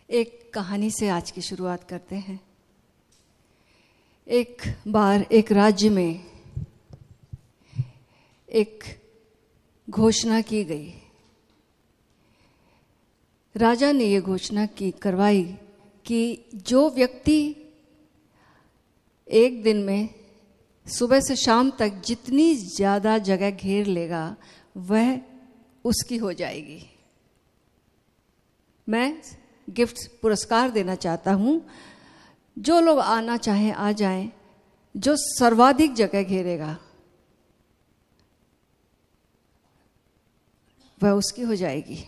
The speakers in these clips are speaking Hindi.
एक कहानी से आज की शुरुआत करते हैं। एक बार एक राज्य में एक घोषणा की गई। राजा ने ये घोषणा करवाई कि जो व्यक्ति एक दिन में सुबह से शाम तक जितनी ज़्यादा जगह घेर लेगा वह उसकी हो जाएगी। मैं गिफ्ट पुरस्कार देना चाहता हूँ। जो लोग आना चाहें आ जाएं। जो सर्वाधिक जगह घेरेगा वह उसकी हो जाएगी।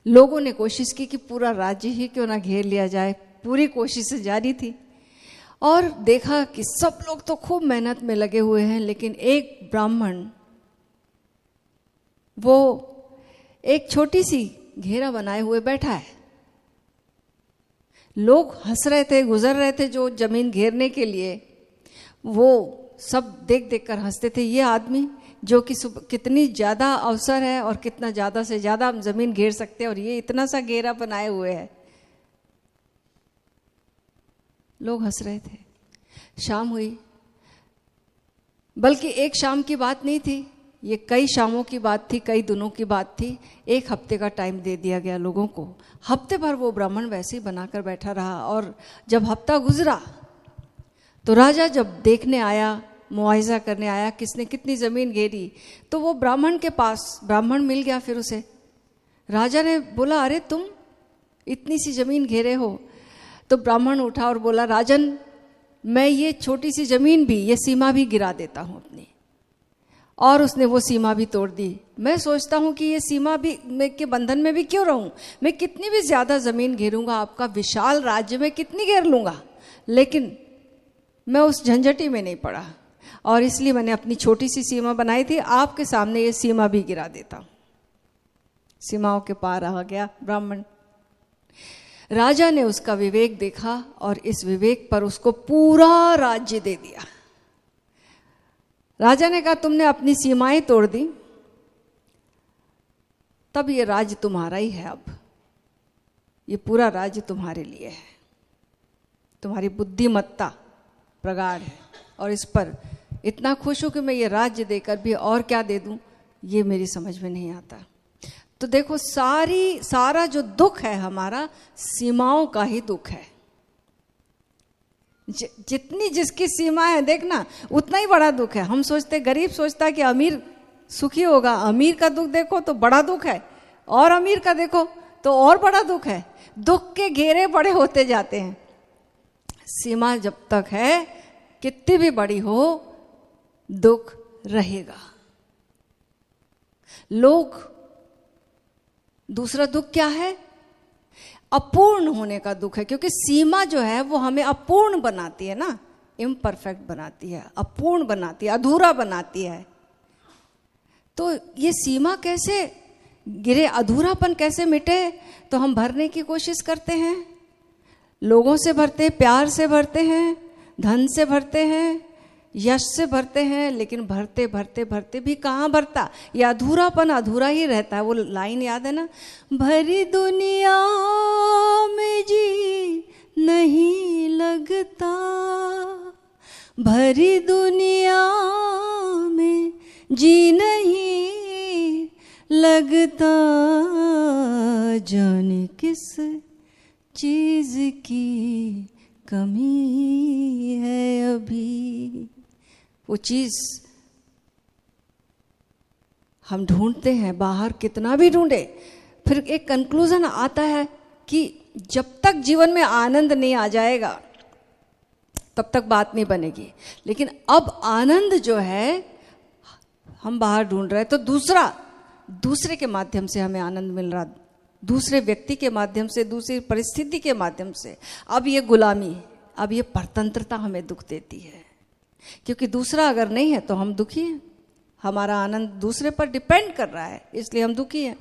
लोगों ने कोशिश की कि पूरा राज्य ही क्यों ना घेर लिया जाए। पूरी कोशिश जारी थी और देखा कि सब लोग तो खूब मेहनत में लगे हुए हैं, लेकिन एक ब्राह्मण वो एक छोटी सी घेरा बनाए हुए बैठा है। लोग हंस रहे थे, गुजर रहे थे जो जमीन घेरने के लिए, वो सब देख देख कर हंसते थे। ये आदमी जो कि कितनी ज़्यादा अवसर है और कितना ज़्यादा से ज़्यादा हम ज़मीन घेर सकते हैं, और ये इतना सा घेरा बनाए हुए है। लोग हंस रहे थे। शाम हुई, बल्कि एक शाम की बात नहीं थी, ये कई शामों की बात थी, कई दिनों की बात थी। एक हफ्ते का टाइम दे दिया गया लोगों को। हफ्ते भर वो ब्राह्मण वैसे ही बनाकर बैठा रहा, और जब हफ्ता गुजरा तो राजा जब देखने आया, मुआयजा करने आया किसने कितनी ज़मीन घेरी, तो वो ब्राह्मण के पास ब्राह्मण मिल गया। फिर उसे राजा ने बोला, अरे तुम इतनी सी ज़मीन घेरे हो। तो ब्राह्मण उठा और बोला, राजन मैं ये छोटी सी ज़मीन भी, ये सीमा भी गिरा देता हूँ अपनी। और उसने वो सीमा भी तोड़ दी। मैं सोचता हूँ कि ये सीमा भी मैं के बंधन में भी क्यों रहूँ। मैं कितनी भी ज़्यादा ज़मीन घेरूंगा, आपका विशाल राज्य में कितनी घेर लूँगा, लेकिन मैं उस झंझटी में नहीं पड़ा, और इसलिए मैंने अपनी छोटी सी सीमा बनाई थी। आपके सामने ये सीमा भी गिरा देता हूँ। सीमाओं के पार आ गया ब्राह्मण। राजा ने उसका विवेक देखा और इस विवेक पर उसको पूरा राज्य दे दिया। राजा ने कहा, तुमने अपनी सीमाएं तोड़ दी, तब ये राज्य तुम्हारा ही है। अब ये पूरा राज्य तुम्हारे लिए है। तुम्हारी बुद्धिमत्ता प्रगाढ़ है, और इस पर इतना खुश हूं कि मैं ये राज्य देकर भी और क्या दे दूं, ये मेरी समझ में नहीं आता। तो देखो, सारा जो दुख है हमारा, सीमाओं का ही दुख है। जितनी जिसकी सीमा है, देखना उतना ही बड़ा दुख है। हम सोचते, गरीब सोचता कि अमीर सुखी होगा। अमीर का दुख देखो तो बड़ा दुख है, और अमीर का देखो तो और बड़ा दुख है। दुख के घेरे बड़े होते जाते हैं। सीमा जब तक है, कितनी भी बड़ी हो, दुख रहेगा। दूसरा दुख क्या है? अपूर्ण होने का दुख है, क्योंकि सीमा जो है वो हमें अपूर्ण बनाती है ना, इम्परफेक्ट बनाती है, अपूर्ण बनाती है, अधूरा बनाती है। तो ये सीमा कैसे गिरे, अधूरापन कैसे मिटे? तो हम भरने की कोशिश करते हैं, लोगों से भरते हैं, प्यार से भरते हैं, धन से भरते हैं, यश से भरते हैं, लेकिन भरते भरते भरते भी कहाँ भरता? ये अधूरापन अधूरा ही रहता है। वो लाइन याद है ना, भरी दुनिया में जी नहीं लगता, भरी दुनिया में जी नहीं लगता, जाने किस चीज की कमी है अभी। वो चीज हम ढूंढते हैं बाहर, कितना भी ढूंढे, फिर एक कंक्लूजन आता है कि जब तक जीवन में आनंद नहीं आ जाएगा तब तक बात नहीं बनेगी। लेकिन अब आनंद जो है हम बाहर ढूंढ रहे हैं, तो दूसरे के माध्यम से हमें आनंद मिल रहा, दूसरे व्यक्ति के माध्यम से, दूसरी परिस्थिति के माध्यम से। अब ये गुलामी, अब ये परतंत्रता हमें दुख देती है, क्योंकि दूसरा अगर नहीं है तो हम दुखी हैं। हमारा आनंद दूसरे पर डिपेंड कर रहा है, इसलिए हम दुखी हैं।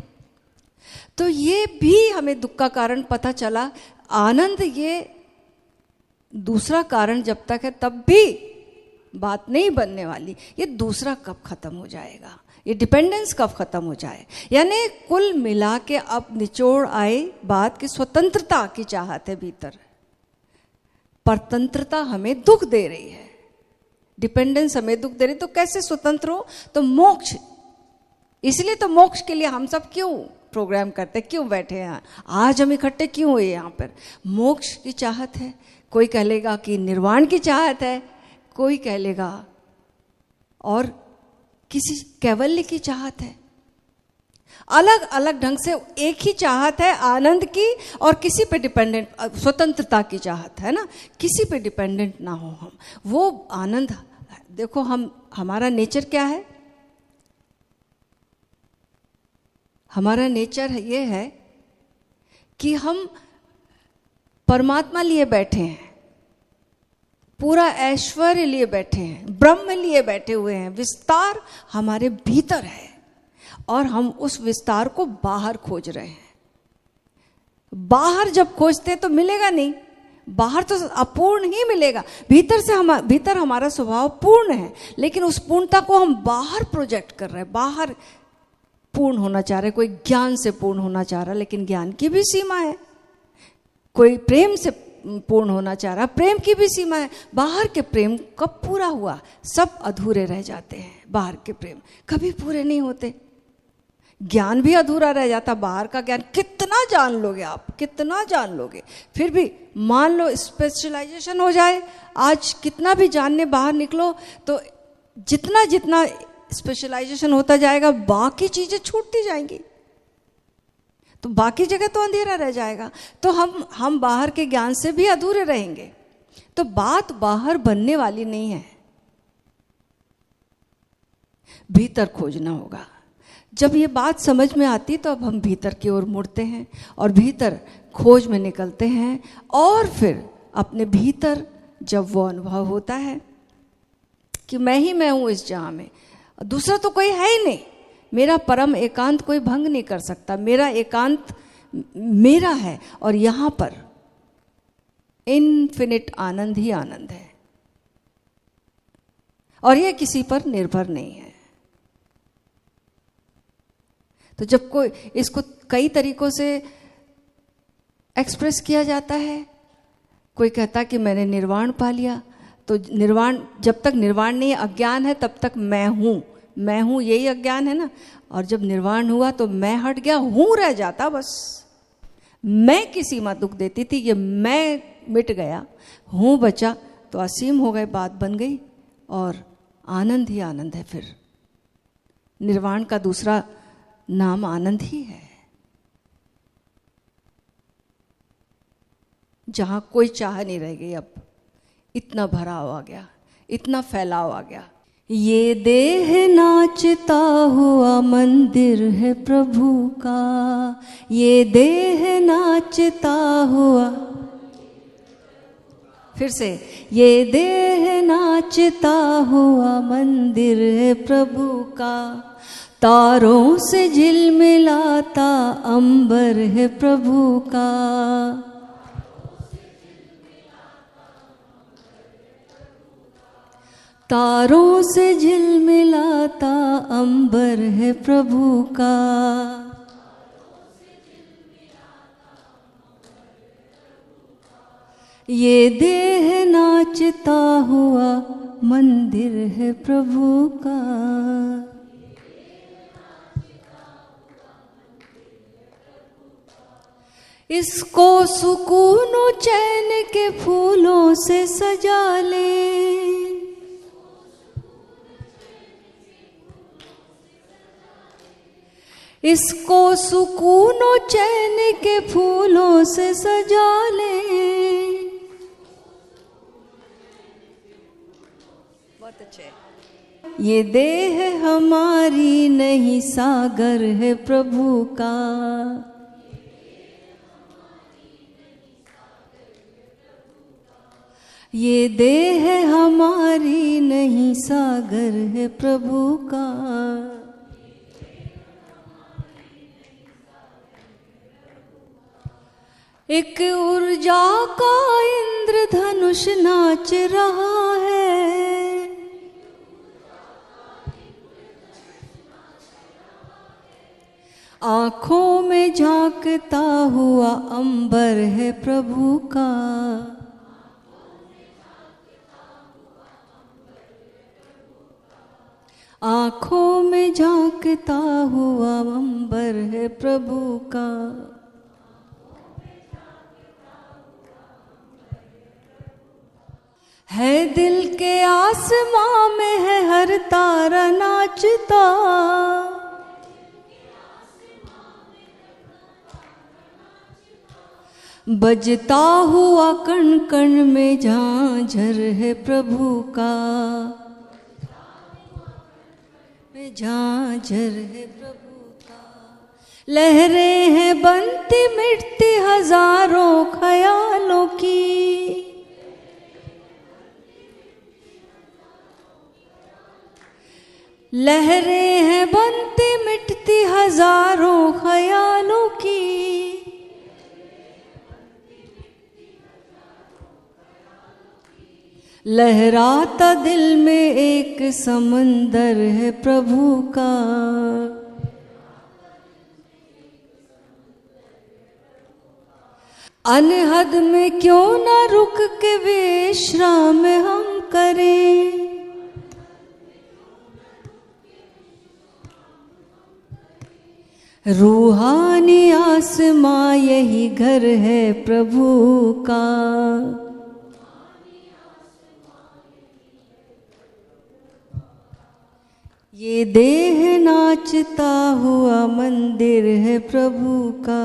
तो ये भी हमें दुख का कारण पता चला। आनंद ये दूसरा कारण जब तक है तब भी बात नहीं बनने वाली, ये दूसरा कब खत्म हो जाएगा, ये डिपेंडेंस कब खत्म हो जाए। यानी कुल मिला के अब निचोड़ आए बात की स्वतंत्रता की चाहत है भीतर, परतंत्रता हमें दुख दे रही है, डिपेंडेंस हमें दुख दे रही, तो कैसे स्वतंत्र हो? तो मोक्ष, इसलिए तो मोक्ष के लिए हम सब क्यों प्रोग्राम करते, क्यों बैठे हैं आज हम इकट्ठे क्यों हुए यहाँ पर? मोक्ष की चाहत है, कोई कह लेगा कि निर्वाण की चाहत है, कोई कह लेगा और किसी कैवल्य की चाहत है। अलग अलग ढंग से एक ही चाहत है आनंद की, और किसी पे डिपेंडेंट, स्वतंत्रता की चाहत है ना, किसी पे डिपेंडेंट ना हो हम। वो आनंद देखो, हमारा नेचर क्या है? हमारा नेचर ये है कि हम परमात्मा लिए बैठे हैं, पूरा ऐश्वर्य लिए बैठे हैं, ब्रह्म लिए बैठे हुए हैं, विस्तार हमारे भीतर है और हम उस विस्तार को बाहर खोज रहे हैं। बाहर जब खोजते हैं तो मिलेगा नहीं, बाहर तो अपूर्ण ही मिलेगा। भीतर हमारा स्वभाव पूर्ण है, लेकिन उस पूर्णता को हम बाहर प्रोजेक्ट कर रहे हैं, बाहर पूर्ण होना चाह रहे हैं। कोई ज्ञान से पूर्ण होना चाह रहा है, लेकिन ज्ञान की भी सीमा है। कोई प्रेम से पूर्ण होना चाह रहा, प्रेम की भी सीमा है। बाहर के प्रेम कब पूरा हुआ? सब अधूरे रह जाते हैं, बाहर के प्रेम कभी पूरे नहीं होते। ज्ञान भी अधूरा रह जाता, बाहर का ज्ञान कितना जान लोगे आप, कितना जान लोगे, फिर भी मान लो स्पेशलाइजेशन हो जाए, आज कितना भी जानने बाहर निकलो, तो जितना जितना स्पेशलाइजेशन होता जाएगा बाकी चीजें छूटती जाएंगी, तो बाकी जगह तो अंधेरा रह जाएगा। तो हम बाहर के ज्ञान से भी अधूरे रहेंगे। तो बात बाहर बनने वाली नहीं है, भीतर खोजना होगा। जब ये बात समझ में आती तो अब हम भीतर की ओर मुड़ते हैं और भीतर खोज में निकलते हैं, और फिर अपने भीतर जब वो अनुभव होता है कि मैं ही मैं हूं इस जहां में, दूसरा तो कोई है ही नहीं, मेरा परम एकांत कोई भंग नहीं कर सकता, मेरा एकांत मेरा है, और यहां पर इनफिनिट आनंद ही आनंद है, और यह किसी पर निर्भर नहीं है। तो जब कोई इसको कई तरीकों से एक्सप्रेस किया जाता है, कोई कहता कि मैंने निर्वाण पा लिया, तो निर्वाण, जब तक निर्वाण नहीं अज्ञान है तब तक मैं हूं यही अज्ञान है ना। और जब निर्वाण हुआ तो मैं हट गया, हूं रह जाता, बस मैं की सीमा दुख देती थी, ये मैं मिट गया, हूं बचा, तो असीम हो गए, बात बन गई, और आनंद ही आनंद है। फिर निर्वाण का दूसरा नाम आनंद ही है, जहां कोई चाह नहीं रह गई, अब इतना भराव आ गया, इतना फैलाव आ गया। ये देह नाचता हुआ मंदिर है प्रभु का, ये देह नाचता हुआ, फिर से, ये देह नाचता हुआ मंदिर है प्रभु का, तारों से झिलमिलाता अंबर है प्रभु का, तारों से झिलमिलाता अंबर है प्रभु का, ये देह नाचता हुआ मंदिर है प्रभु का। इसको सुकून चैन के फूलों से सजा ले, इसको सुकून चैन के फूलों से सजा ले। बहुत अच्छे। ये देह हमारी नहीं सागर है प्रभु का, ये देह हमारी नहीं सागर है प्रभु का, एक ऊर्जा का इंद्रधनुष नाच रहा है, आँखों में झांकता हुआ अंबर है प्रभु का। आँखों में झांकता हुआ अंबर है प्रभु का। है दिल के आसमां में है हर तारा नाचता। बजता हुआ कण कण में झांझर है प्रभु का। में झांझर है प्रभु का। लहरें हैं बनती मिटती हजारों ख्यालों की। लहरें हैं बनती मिटती हजारों ख्यालों की। लहराता दिल में एक समंदर है प्रभु का। अनहद में क्यों ना रुक के विश्राम हम करें। रूहानी आसमां यही घर है प्रभु का। ये देह नाचता हुआ मंदिर है प्रभु का।